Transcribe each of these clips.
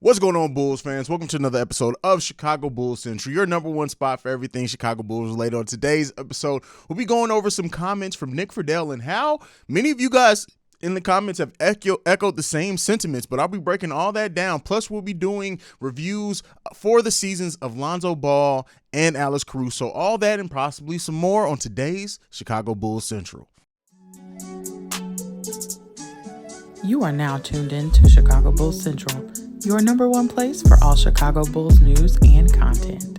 What's going on, Bulls fans? Welcome to another episode of Chicago Bulls Central, your number one spot for everything Chicago Bulls related. On today's episode, we'll be going over some comments from Nick Friedell and how many of you guys in the comments have echoed the same sentiments, but I'll be breaking all that down. Plus, we'll be doing reviews for the seasons of Lonzo Ball and Alex Caruso. All that and possibly some more on today's Chicago Bulls Central. You are now tuned in to Chicago Bulls Central, your number one place for all Chicago Bulls news and content.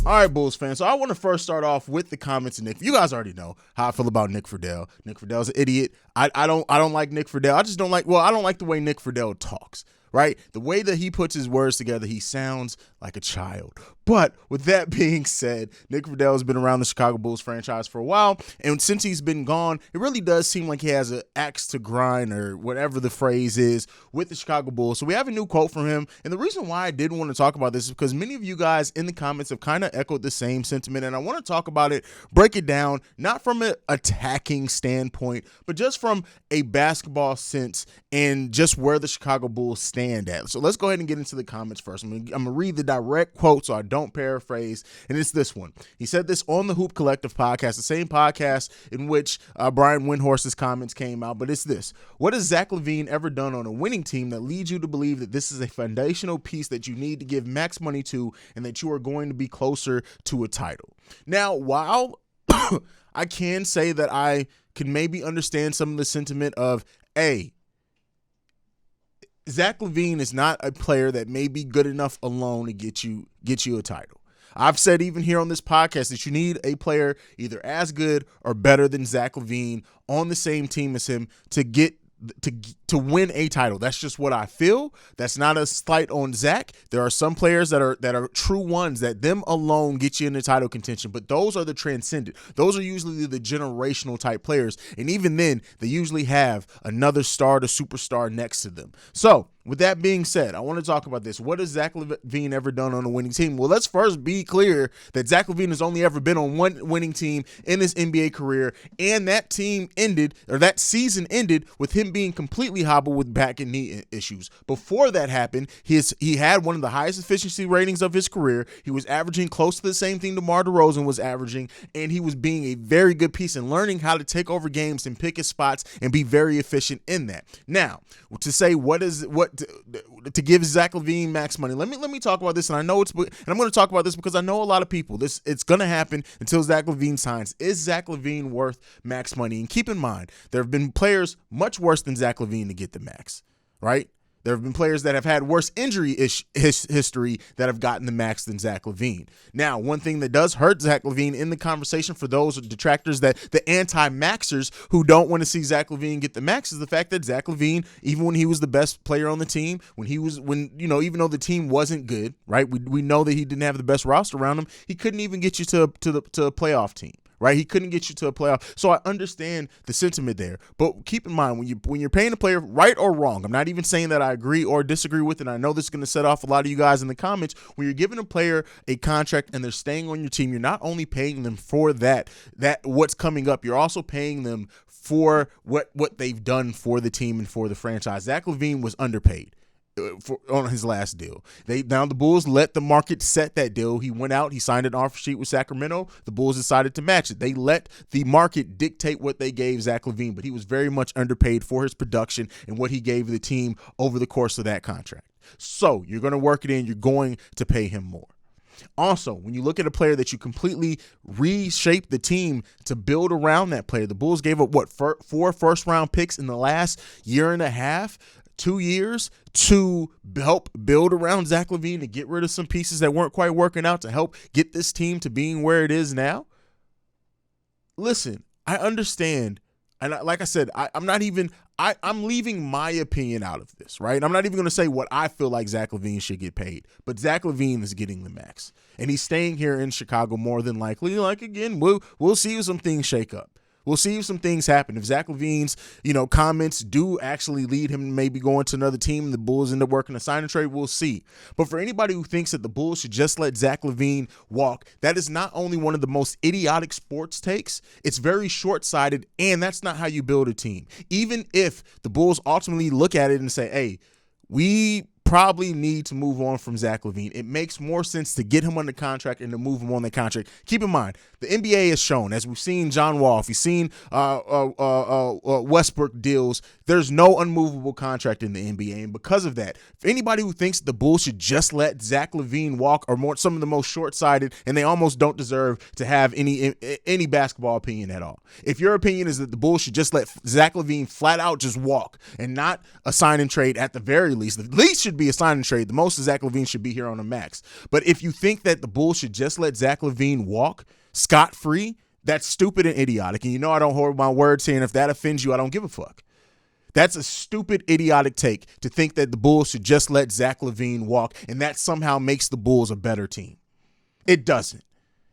All right, Bulls fans. So I want to first start off with the comments of Nick. You guys already know how I feel about Nick Friedell. Nick Friedell's an idiot. I don't like Nick Friedell. I don't like the way Nick Friedell talks. Right? The way that he puts his words together, he sounds like a child. But with that being said, Nick Friedell has been around the Chicago Bulls franchise for a while, and since he's been gone, it really does seem like he has an axe to grind, or whatever the phrase is, with the Chicago Bulls. So we have a new quote from him, and the reason why I did want to talk about this is because many of you guys in the comments have kind of echoed the same sentiment, and I want to talk about it, break it down, not from an attacking standpoint, but just from a basketball sense and just where the Chicago Bulls stand at. So let's go ahead and get into the comments first. I'm going to read the direct quote so I don't paraphrase, and it's this one. He said this on the Hoop Collective podcast, the same podcast in which Brian Windhorst's comments came out, but it's this. What has Zach LaVine ever done on a winning team that leads you to believe that this is a foundational piece that you need to give max money to and that you are going to be closer to a title? Now, while I can say that I can maybe understand some of the sentiment of, Zach LaVine is not a player that may be good enough alone to get you a title. I've said even here on this podcast that you need a player either as good or better than Zach LaVine on the same team as him to win a title. That's just what I feel. That's not a slight on Zach. There are some players that are true ones that them alone get you into title contention, but those are the transcendent. Those are usually the generational type players, and even then, they usually have another star to superstar next to them. So, with that being said, I want to talk about this. What has Zach LaVine ever done on a winning team? Well, let's first be clear that Zach LaVine has only ever been on one winning team in his NBA career, and that season ended with him being completely hobbled with back and knee issues. Before that happened, he had one of the highest efficiency ratings of his career. He was averaging close to the same thing DeMar DeRozan was averaging, and he was being a very good piece and learning how to take over games and pick his spots and be very efficient in that. Now, to say to give Zach LaVine max money. Let me talk about this, and I'm going to talk about this because I know a lot of people. It's going to happen until Zach LaVine signs. Is Zach LaVine worth max money? And keep in mind, there have been players much worse than Zach LaVine to get the max, right? There have been players that have had worse injury history that have gotten the max than Zach LaVine. Now, one thing that does hurt Zach LaVine in the conversation for those detractors, that the anti-maxers who don't want to see Zach LaVine get the max, is the fact that Zach LaVine, even when he was the best player on the team, even though the team wasn't good, right? We know that he didn't have the best roster around him. He couldn't even get you to a playoff team. Right, he couldn't get you to a playoff, so I understand the sentiment there. But keep in mind, when you're paying a player, right or wrong, I'm not even saying that I agree or disagree with it. I know this is going to set off a lot of you guys in the comments. When you're giving a player a contract and they're staying on your team, you're not only paying them for that what's coming up, you're also paying them for what they've done for the team and for the franchise. Zach LaVine was underpaid on his last deal. The Bulls let the market set that deal. He went out, he signed an offer sheet with Sacramento. The Bulls decided to match it. They let the market dictate what they gave Zach LaVine, but he was very much underpaid for his production and what he gave the team over the course of that contract. So you're going to work it in. You're going to pay him more. Also, when you look at a player that you completely reshaped the team to build around that player, the Bulls gave up, 4 first-round picks in the last year and a half, 2 years, to help build around Zach LaVine, to get rid of some pieces that weren't quite working out, to help get this team to being where it is now. Listen, I understand. And like I said, I'm leaving my opinion out of this, right? I'm not even going to say what I feel like Zach LaVine should get paid, but Zach LaVine is getting the max, and he's staying here in Chicago more than likely. Like, again, we'll see if some things shake up. We'll see if some things happen. If Zach LaVine's, comments do actually lead him to maybe going to another team and the Bulls end up working a sign and trade, we'll see. But for anybody who thinks that the Bulls should just let Zach LaVine walk, that is not only one of the most idiotic sports takes, it's very short-sighted, and that's not how you build a team. Even if the Bulls ultimately look at it and say, hey, we probably need to move on from Zach LaVine, it makes more sense to get him under contract and to move him on the contract. Keep in mind, the NBA has shown, as we've seen John Wall, if you've seen Westbrook deals, there's no unmovable contract in the NBA. And because of that, if anybody who thinks the Bulls should just let Zach LaVine walk are some of the most short-sighted, and they almost don't deserve to have any basketball opinion at all. If your opinion is that the Bulls should just let Zach LaVine flat out just walk and not a sign and trade at the very least, the least should be a sign and trade. The most of Zach LaVine should be here on a max. But if you think that the Bulls should just let Zach LaVine walk scot-free, that's stupid and idiotic. And I don't hold my words here, and if that offends you, I don't give a fuck. That's a stupid, idiotic take to think that the Bulls should just let Zach LaVine walk and that somehow makes the Bulls a better team. It doesn't.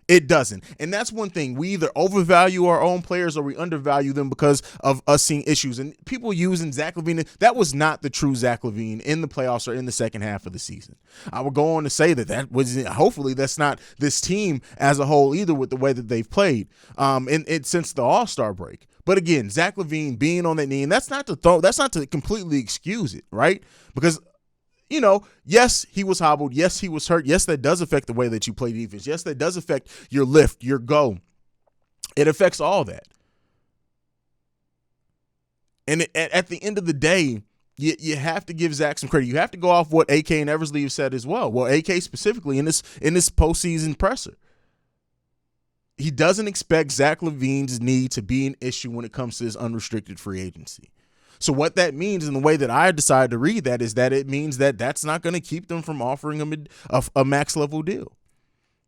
It doesn't. And that's one thing. We either overvalue our own players or we undervalue them because of us seeing issues. And people using Zach LaVine, that was not the true Zach LaVine in the playoffs or in the second half of the season. I would go on to say that was, hopefully that's not this team as a whole either with the way that they've played since the All-Star break. But again, Zach LaVine being on that knee, and that's not to completely excuse it, right? Because yes, he was hobbled. Yes, he was hurt. Yes, that does affect the way that you play defense. Yes, that does affect your lift, your go. It affects all that. And at the end of the day, you have to give Zach some credit. You have to go off what AK and Eversley have said as well. Well, AK specifically in this postseason presser. He doesn't expect Zach LaVine's knee to be an issue when it comes to his unrestricted free agency. So what that means, and the way that I decided to read that, is that it means that that's not going to keep them from offering him a max level deal.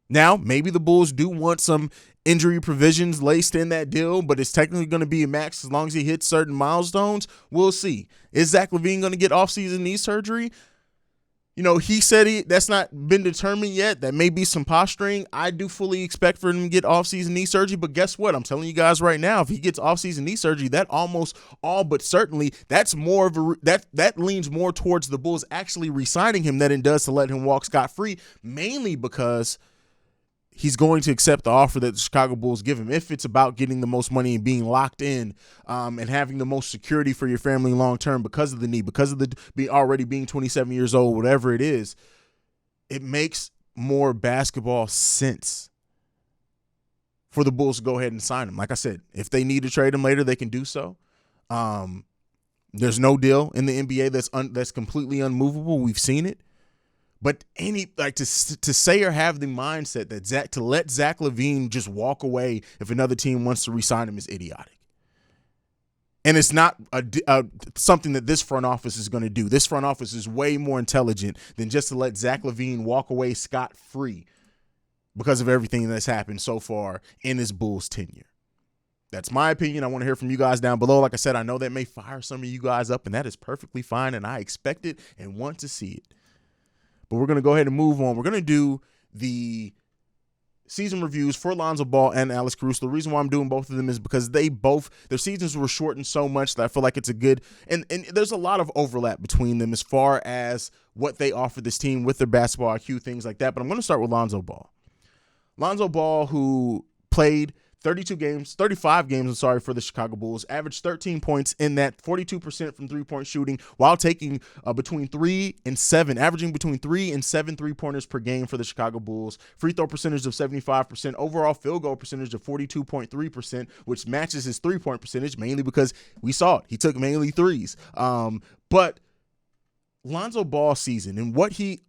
Now, maybe the Bulls do want some injury provisions laced in that deal, but it's technically going to be a max as long as he hits certain milestones. We'll see. Is Zach LaVine going to get offseason knee surgery? He said that's not been determined yet. That may be some posturing. I do fully expect for him to get offseason knee surgery, but guess what? I'm telling you guys right now, if he gets offseason knee surgery, that almost all but certainly that's more of that leans more towards the Bulls actually re-signing him than it does to let him walk scot-free, mainly because he's going to accept the offer that the Chicago Bulls give him if it's about getting the most money and being locked in and having the most security for your family long-term because of the knee, because of already being 27 years old, whatever it is. It makes more basketball sense for the Bulls to go ahead and sign him. Like I said, if they need to trade him later, they can do so. There's no deal in the NBA that's completely unmovable. We've seen it. But to say or have the mindset that to let Zach LaVine just walk away if another team wants to re-sign him is idiotic. And it's not something that this front office is going to do. This front office is way more intelligent than just to let Zach LaVine walk away scot-free because of everything that's happened so far in his Bulls tenure. That's my opinion. I want to hear from you guys down below. Like I said, I know that may fire some of you guys up, and that is perfectly fine, and I expect it and want to see it. But we're going to go ahead and move on. We're going to do the season reviews for Lonzo Ball and Alex Caruso. The reason why I'm doing both of them is because their seasons were shortened so much that I feel like it's a good, and there's a lot of overlap between them as far as what they offer this team with their basketball IQ, things like that. But I'm going to start with Lonzo Ball. Lonzo Ball, who played 35 games for the Chicago Bulls, averaged 13 points in that, 42% from three-point shooting, while taking averaging between 3 and 7 3-pointers per game for the Chicago Bulls, free throw percentage of 75%, overall field goal percentage of 42.3%, which matches his three-point percentage, mainly because we saw it. He took mainly threes. But Lonzo Ball season and what he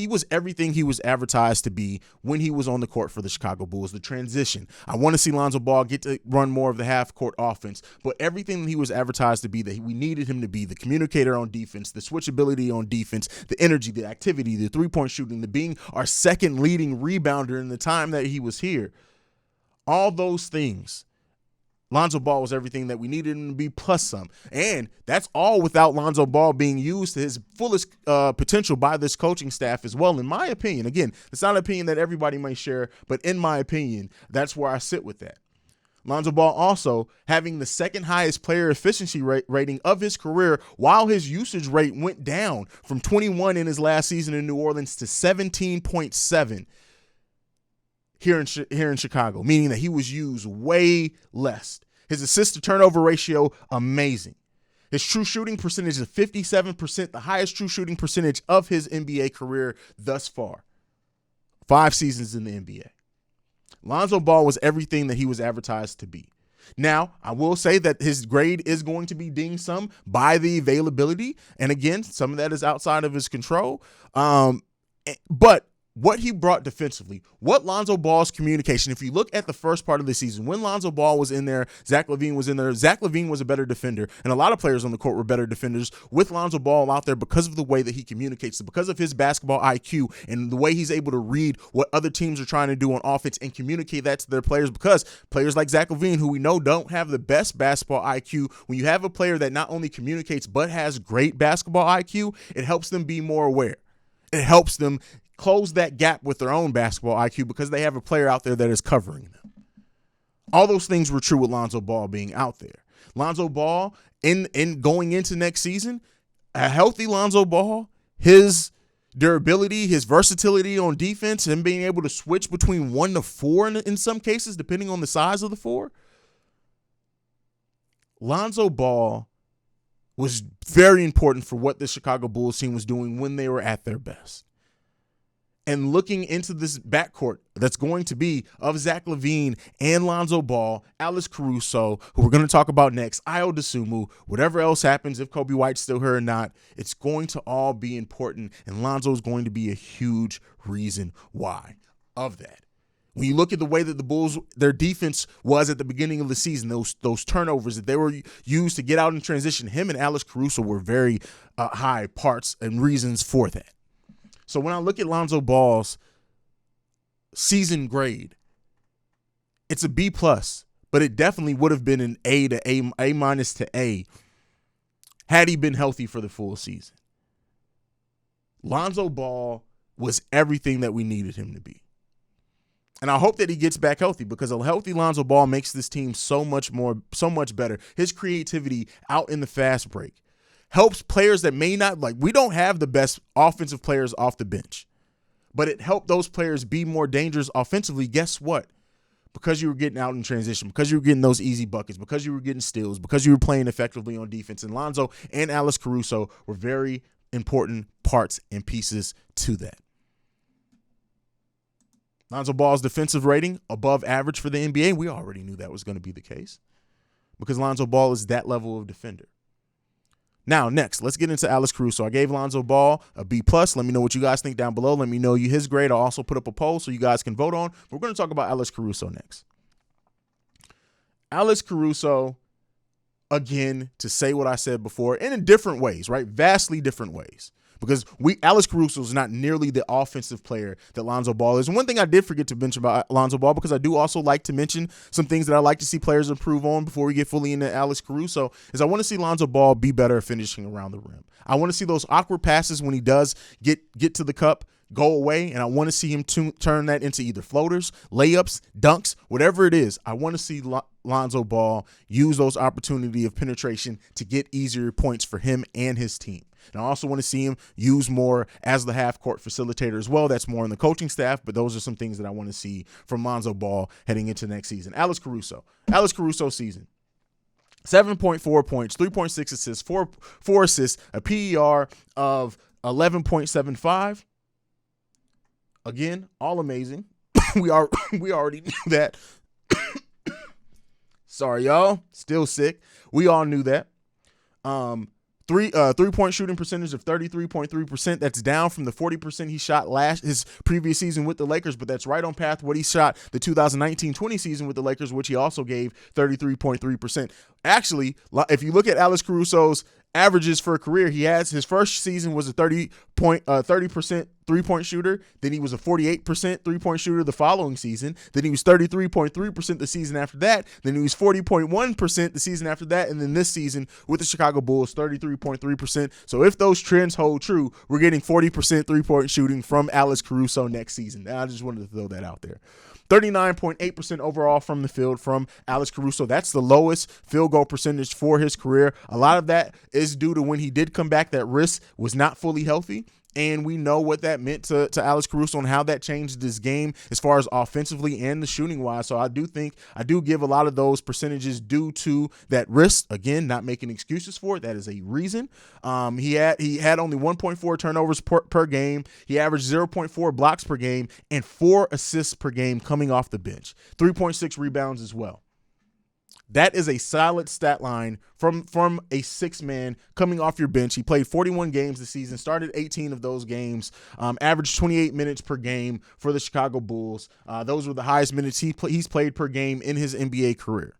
was everything he was advertised to be when he was on the court for the Chicago Bulls, the transition. I want to see Lonzo Ball get to run more of the half-court offense, but everything he was advertised to be that we needed him to be, the communicator on defense, the switchability on defense, the energy, the activity, the three-point shooting, the being our second leading rebounder in the time that he was here, all those things. Lonzo Ball was everything that we needed him to be, plus some. And that's all without Lonzo Ball being used to his fullest potential by this coaching staff as well, in my opinion. Again, it's not an opinion that everybody may share, but in my opinion, that's where I sit with that. Lonzo Ball also having the second highest player efficiency rating of his career, while his usage rate went down from 21 in his last season in New Orleans to 17.7 here in Chicago, meaning that he was used way less. His assist to turnover ratio, amazing. His true shooting percentage is 57%, the highest true shooting percentage of his NBA career thus far. 5 seasons in the NBA. Lonzo Ball was everything that he was advertised to be. Now, I will say that his grade is going to be dinged some by the availability. And again, some of that is outside of his control. But what he brought defensively, what Lonzo Ball's communication, if you look at the first part of the season, when Lonzo Ball was in there, Zach LaVine was in there, Zach LaVine was a better defender, and a lot of players on the court were better defenders with Lonzo Ball out there because of the way that he communicates, because of his basketball IQ and the way he's able to read what other teams are trying to do on offense and communicate that to their players, because players like Zach LaVine, who we know don't have the best basketball IQ, when you have a player that not only communicates but has great basketball IQ, it helps them be more aware. It helps them close that gap with their own basketball IQ because they have a player out there that is covering them. All those things were true with Lonzo Ball being out there. Lonzo Ball, in going into next season, a healthy Lonzo Ball, his durability, his versatility on defense, and being able to switch between 1 to 4 in some cases, depending on the size of the 4. Lonzo Ball was very important for what the Chicago Bulls team was doing when they were at their best. And looking into this backcourt that's going to be of Zach LaVine and Lonzo Ball, Alex Caruso, who we're going to talk about next, Ayo Dosunmu, whatever else happens, if Kobe White's still here or not, it's going to all be important, and Lonzo is going to be a huge reason why of that. When you look at the way that the Bulls, their defense was at the beginning of the season, those turnovers that they were used to get out in transition, him and Alex Caruso were very high parts and reasons for that. So when I look at Lonzo Ball's season grade, it's a B+, but it definitely would have been an A to A minus to A had he been healthy for the full season. Lonzo Ball was everything that we needed him to be. And I hope that he gets back healthy, because a healthy Lonzo Ball makes this team so much better. His creativity out in the fast break helps players that may not, like, we don't have the best offensive players off the bench, but it helped those players be more dangerous offensively. Guess what? Because you were getting out in transition, because you were getting those easy buckets, because you were getting steals, because you were playing effectively on defense. And Lonzo and Alex Caruso were very important parts and pieces to that. Lonzo Ball's defensive rating above average for the NBA. We already knew that was going to be the case because Lonzo Ball is that level of defender. Now, next, let's get into Alex Caruso. I gave Lonzo Ball a B+. Let me know what you guys think down below. Let me know his grade. I'll also put up a poll so you guys can vote on. We're going to talk about Alex Caruso next. Alex Caruso, again, to say what I said before, and in different ways, right? Vastly different ways. Because Alex Caruso is not nearly the offensive player that Lonzo Ball is. And one thing I did forget to mention about Lonzo Ball, because I do also like to mention some things that I like to see players improve on before we get fully into Alex Caruso, is I want to see Lonzo Ball be better at finishing around the rim. I want to see those awkward passes when he does get to the cup go away, and I want to see him turn that into either floaters, layups, dunks, whatever it is. I want to see Lonzo Ball use those opportunity of penetration to get easier points for him and his team. And I also want to see him use more as the half-court facilitator as well. That's more on the coaching staff, but those are some things that I want to see from Lonzo Ball heading into next season. Alex Caruso season. 7.4 points, 3.6 assists, 4 assists, a PER of 11.75. Again, all amazing. we already knew that. Sorry, y'all. Still sick. We all knew that. 3-point shooting percentage of 33.3%. That's down from the 40% he shot his previous season with the Lakers, but that's right on path what he shot the 2019-20 season with the Lakers, which he also gave 33.3%. Actually, if you look at Alex Caruso's averages for a career, his first season was a 30% three-point shooter. Then he was a 48% three-point shooter the following season. Then he was 33.3% the season after that. Then he was 40.1% the season after that. And then this season with the Chicago Bulls, 33.3%. So if those trends hold true, we're getting 40% three-point shooting from Alex Caruso next season. I just wanted to throw that out there. 39.8% overall from the field from Alex Caruso. That's the lowest field goal percentage for his career. A lot of that is due to when he did come back, that wrist was not fully healthy. And we know what that meant to Alex Caruso and how that changed his game as far as offensively and the shooting wise. So I do give a lot of those percentages due to that wrist. Again, not making excuses for it. That is a reason. He had only 1.4 turnovers per game. He averaged 0.4 blocks per game and 4 assists per game coming off the bench. 3.6 rebounds as well. That is a solid stat line from a six-man coming off your bench. He played 41 games this season, started 18 of those games, averaged 28 minutes per game for the Chicago Bulls. Those were the highest minutes he's played per game in his NBA career.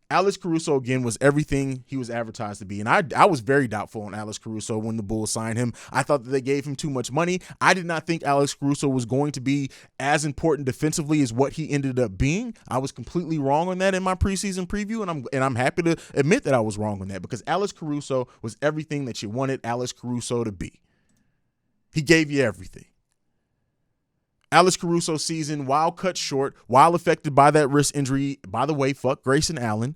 Alex Caruso, again, was everything he was advertised to be. And I was very doubtful on Alex Caruso when the Bulls signed him. I thought that they gave him too much money. I did not think Alex Caruso was going to be as important defensively as what he ended up being. I was completely wrong on that in my preseason preview, and I'm happy to admit that I was wrong on that because Alex Caruso was everything that you wanted Alex Caruso to be. He gave you everything. Alex Caruso's season, while cut short, while affected by that wrist injury, by the way, fuck Grayson Allen,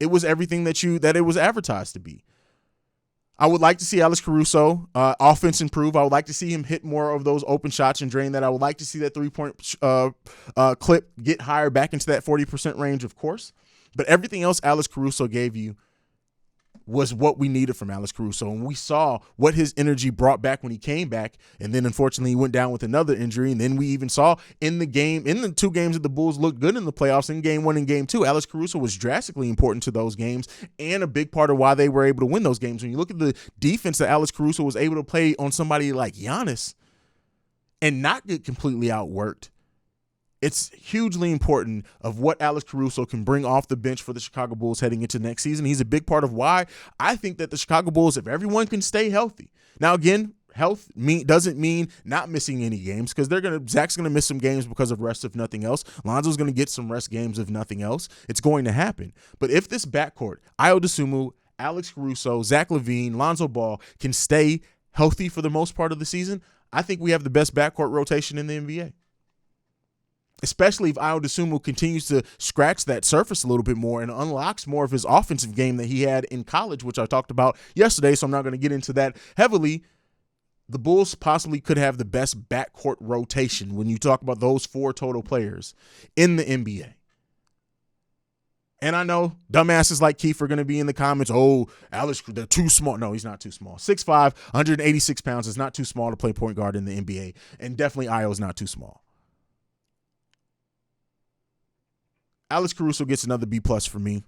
it was everything that it was advertised to be. I would like to see Alex Caruso offense improve. I would like to see him hit more of those open shots and drain that. I would like to see that three-point clip get higher back into that 40% range, of course. But everything else Alex Caruso gave you was what we needed from Alex Caruso. And we saw what his energy brought back when he came back. And then unfortunately he went down with another injury. And then we even saw in the 2 games that the Bulls looked good in the playoffs, in game 1 and game 2, Alex Caruso was drastically important to those games and a big part of why they were able to win those games. When you look at the defense that Alex Caruso was able to play on somebody like Giannis and not get completely outworked, it's hugely important of what Alex Caruso can bring off the bench for the Chicago Bulls heading into next season. He's a big part of why I think that the Chicago Bulls, if everyone can stay healthy. Now, again, health doesn't mean not missing any games because Zach's going to miss some games because of rest if nothing else. Lonzo's going to get some rest games if nothing else. It's going to happen. But if this backcourt, Ayo Dosunmu, Alex Caruso, Zach LaVine, Lonzo Ball can stay healthy for the most part of the season, I think we have the best backcourt rotation in the NBA. Especially if Ayo Dosunmu continues to scratch that surface a little bit more and unlocks more of his offensive game that he had in college, which I talked about yesterday, so I'm not going to get into that heavily. The Bulls possibly could have the best backcourt rotation when you talk about those 4 total players in the NBA. And I know dumbasses like Keith are going to be in the comments, oh, Alex, they're too small. No, he's not too small. 6'5", 186 pounds is not too small to play point guard in the NBA, and definitely Ayo is not too small. Alex Caruso gets another B+ for me.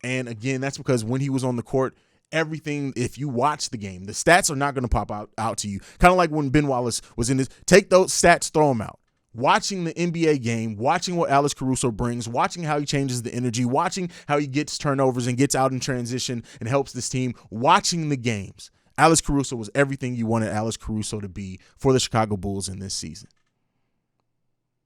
And again, that's because when he was on the court, everything, if you watch the game, the stats are not going to pop out to you. Kind of like when Ben Wallace was in this. Take those stats, throw them out. Watching the NBA game, watching what Alex Caruso brings, watching how he changes the energy, watching how he gets turnovers and gets out in transition and helps this team, watching the games. Alex Caruso was everything you wanted Alex Caruso to be for the Chicago Bulls in this season.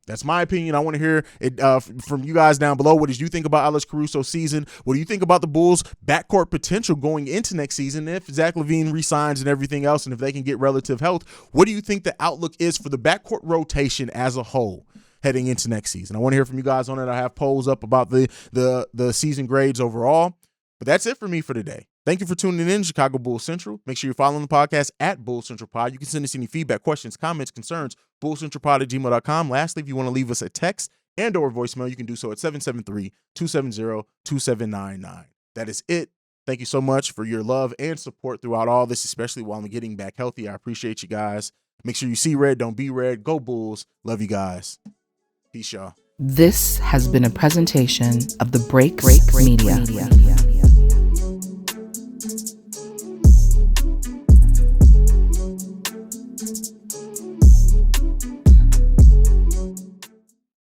That's my opinion. I want to hear it from you guys down below. What did you think about Alex Caruso's season? What do you think about the Bulls' backcourt potential going into next season? If Zach LaVine resigns and everything else, and if they can get relative health, what do you think the outlook is for the backcourt rotation as a whole heading into next season? I want to hear from you guys on it. I have polls up about the season grades overall. But that's it for me for today. Thank you for tuning in, Chicago Bulls Central. Make sure you're following the podcast at Bulls Central Pod. You can send us any feedback, questions, comments, concerns, bullscentralpod@gmail.com. Lastly, if you want to leave us a text and or voicemail, you can do so at 773-270-2799. That is it. Thank you so much for your love and support throughout all this, especially while I'm getting back healthy. I appreciate you guys. Make sure you see red, don't be red. Go Bulls. Love you guys. Peace, y'all. This has been a presentation of the Break Media.